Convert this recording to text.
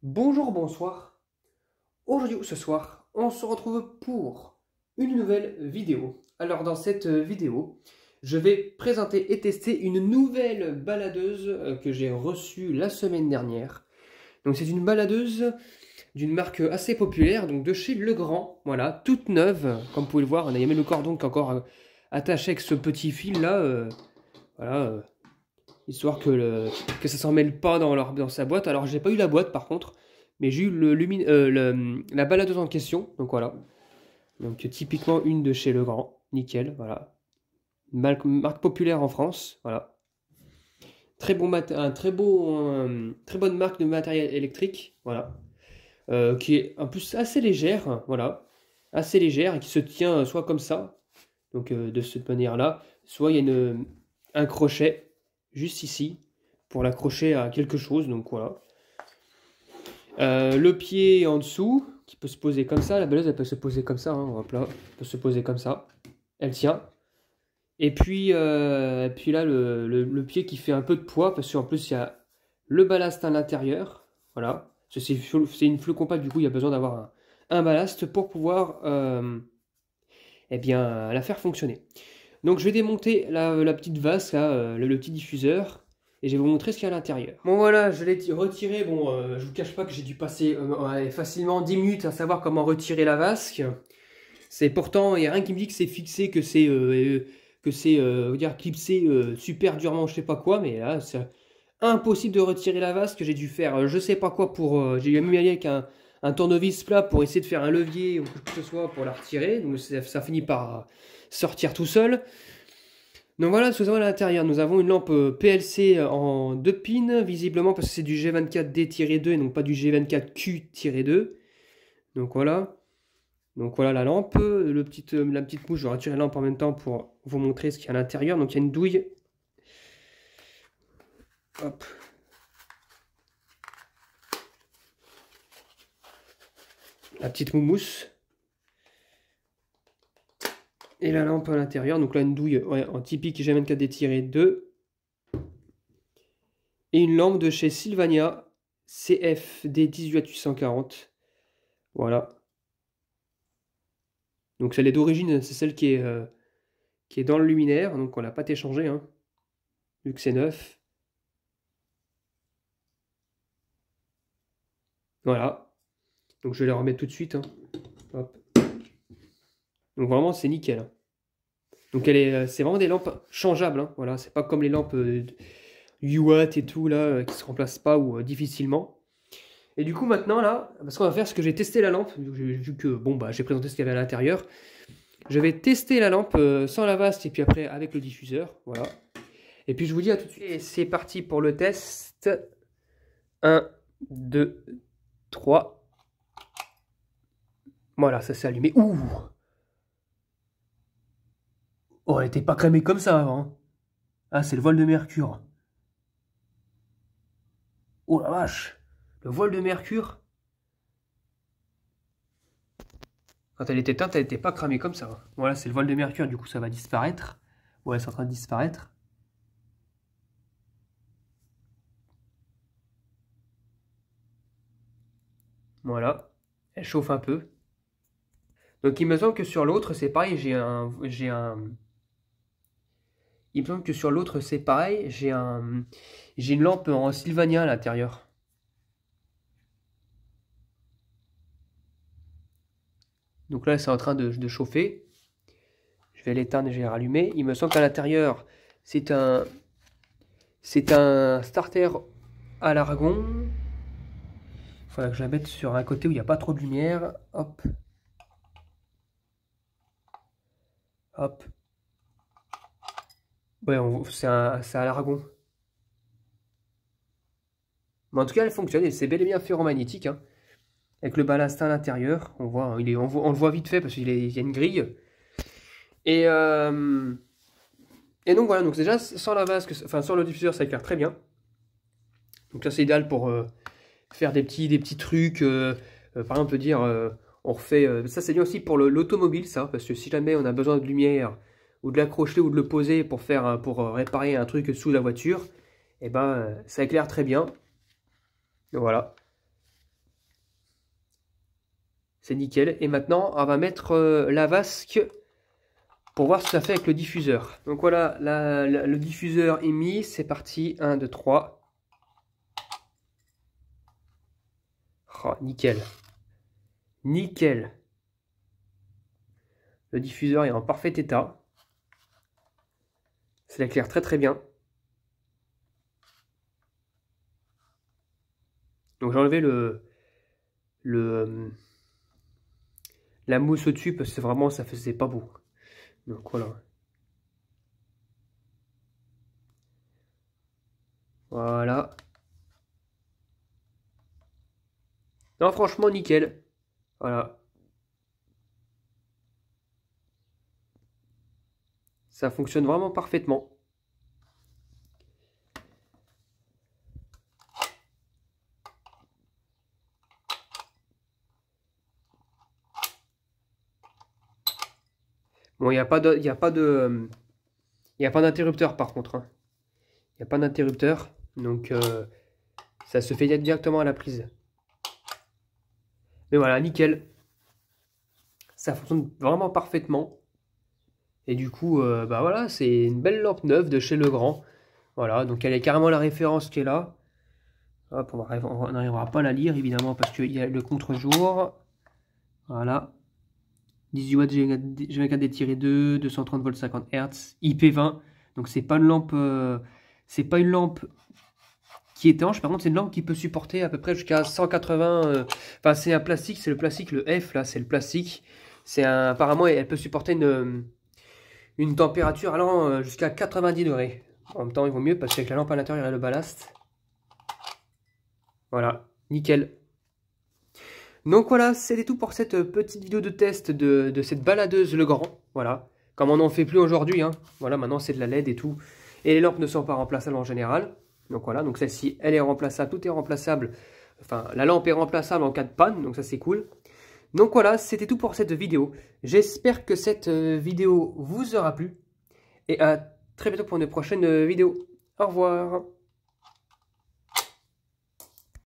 Bonjour, bonsoir. Aujourd'hui ou ce soir, on se retrouve pour une nouvelle vidéo. Alors dans cette vidéo, je vais présenter et tester une nouvelle baladeuse que j'ai reçue la semaine dernière. Donc c'est une baladeuse d'une marque assez populaire, donc de chez Legrand, voilà, toute neuve, comme vous pouvez le voir. On a même le cordon qui est encore attaché avec ce petit fil là, voilà, histoire que ça s'en mêle pas dans sa boîte. Alors j'ai pas eu la boîte par contre, mais j'ai eu la baladeuse en question, donc voilà. Donc typiquement une de chez Legrand, nickel, voilà. Marque populaire en France, voilà. Très bon très bonne marque de matériel électrique, voilà. Qui est en plus assez légère, voilà. Assez légère et qui se tient soit comme ça, donc de cette manière-là, soit il y a un crochet juste ici pour l'accrocher à quelque chose, donc voilà. Le pied en dessous qui peut se poser comme ça, la baladeuse elle peut se poser comme ça, hein, hop là, elle peut se poser comme ça, elle tient. Et puis là le pied qui fait un peu de poids parce qu'en plus il y a le ballast à l'intérieur, voilà. C'est une fleu compacte, du coup il y a besoin d'avoir un ballast pour pouvoir eh bien, la faire fonctionner. Donc je vais démonter la petite vasque, là, le petit diffuseur, et je vais vous montrer ce qu'il y a à l'intérieur. Bon voilà, je l'ai retiré. Bon, je vous cache pas que j'ai dû passer facilement 10 minutes à savoir comment retirer la vasque. C'est pourtant, il n'y a rien qui me dit que c'est fixé, que c'est dire clipsé super durement, je sais pas quoi, mais là c'est impossible de retirer la vasque. J'ai dû faire je sais pas quoi pour, j'ai mis avec un tournevis plat pour essayer de faire un levier ou quoi que ce soit pour la retirer. Donc ça finit par sortir tout seul. Donc voilà ce que nous avons à l'intérieur. Nous avons une lampe PLC en 2 pins, visiblement parce que c'est du G24D-2 et non pas du G24Q-2. Donc voilà. Donc voilà la lampe. La petite mouche, je vais retirer la lampe en même temps pour vous montrer ce qu'il y a à l'intérieur. Donc il y a une douille. Hop. La petite moumousse. Et la lampe à l'intérieur. Donc là une douille en typique G24D-2. Et une lampe de chez Sylvania CFD18840. Voilà. Donc celle est d'origine, c'est celle qui est dans le luminaire. Donc on l'a pas échangé, hein, vu que c'est neuf. Voilà. Donc je vais les remettre tout de suite, hein. Hop. Donc vraiment c'est nickel, hein. Donc c'est vraiment des lampes changeables, hein. Voilà, c'est pas comme les lampes UWatt et tout là qui se remplacent pas ou difficilement. Et du coup maintenant là, parce qu'on va faire, ce que j'ai testé la lampe, vu que bon bah j'ai présenté ce qu'il y avait à l'intérieur. Je vais tester la lampe sans la vasque et puis après avec le diffuseur, voilà. Et puis je vous dis à tout de suite. Et c'est parti pour le test. 1, 2, 3. Voilà, ça s'est allumé. Ouh! Oh, elle n'était pas cramée comme ça avant, hein. Ah, c'est le voile de mercure. Oh la vache! Le voile de mercure. Quand elle était teinte, elle n'était pas cramée comme ça, hein. Voilà, c'est le voile de mercure, du coup ça va disparaître. Ouais, c'est en train de disparaître. Voilà, elle chauffe un peu. Donc il me semble que sur l'autre c'est pareil, il me semble que sur l'autre c'est pareil, j'ai une lampe en Sylvania à l'intérieur. Donc là c'est en train de chauffer. Je vais l'éteindre et je vais rallumer. Il me semble qu'à l'intérieur c'est un starter à l'argon. Il faudra que je la mette sur un côté où il n'y a pas trop de lumière. Hop. Hop. Ouais, c'est à l'argon. Mais en tout cas, elle fonctionne et c'est bel et bien ferromagnétique, hein. Avec le ballast à l'intérieur, on voit, on le voit vite fait parce qu'il y a une grille. Et donc voilà, donc déjà sans la vasque, enfin sans le diffuseur, ça éclaire très bien. Donc là c'est idéal pour faire des petits trucs. Par exemple, on peut dire, on refait. Ça c'est bien aussi pour l'automobile, ça, parce que si jamais on a besoin de lumière ou de l'accrocher ou de le poser pour réparer un truc sous la voiture, et ben ça éclaire très bien. Donc voilà. C'est nickel. Et maintenant, on va mettre la vasque pour voir ce que ça fait avec le diffuseur. Donc voilà, le diffuseur est mis. C'est parti. 1, 2, 3. Oh, nickel. Nickel. Le diffuseur est en parfait état. Ça éclaire très très bien. Donc j'ai enlevé la mousse au-dessus parce que vraiment ça faisait pas beau. Donc voilà. Voilà. Non, franchement, nickel. Voilà. Ça fonctionne vraiment parfaitement. Bon, il n'y a pas d'interrupteur par contre, hein. Il n'y a pas d'interrupteur. Donc ça se fait directement à la prise. Mais voilà, nickel. Ça fonctionne vraiment parfaitement. Et du coup, bah voilà, c'est une belle lampe neuve de chez Legrand. Voilà, donc elle est carrément la référence qui est là. Hop, on n'arrivera pas à la lire évidemment parce qu'il y a le contre-jour. Voilà. 18 watts G24D-2, 230 volts 50 Hz, IP20. Donc c'est pas une lampe qui est étanche. Par contre, c'est une lampe qui peut supporter à peu près jusqu'à 180. Enfin, c'est un plastique, c'est le plastique, le F là, c'est le plastique. Apparemment, elle peut supporter une température allant jusqu'à 90 degrés. En même temps, il vaut mieux parce qu'avec la lampe à l'intérieur, il y a le ballast. Voilà, nickel. Donc voilà, c'était tout pour cette petite vidéo de test de cette baladeuse Legrand. Voilà, comme on n'en fait plus aujourd'hui, hein. Voilà, maintenant c'est de la LED et tout. Et les lampes ne sont pas remplaçables en général. Donc voilà, donc celle-ci, elle est remplaçable, tout est remplaçable. Enfin, la lampe est remplaçable en cas de panne, donc ça c'est cool. Donc voilà, c'était tout pour cette vidéo. J'espère que cette vidéo vous aura plu. Et à très bientôt pour une prochaine vidéo. Au revoir.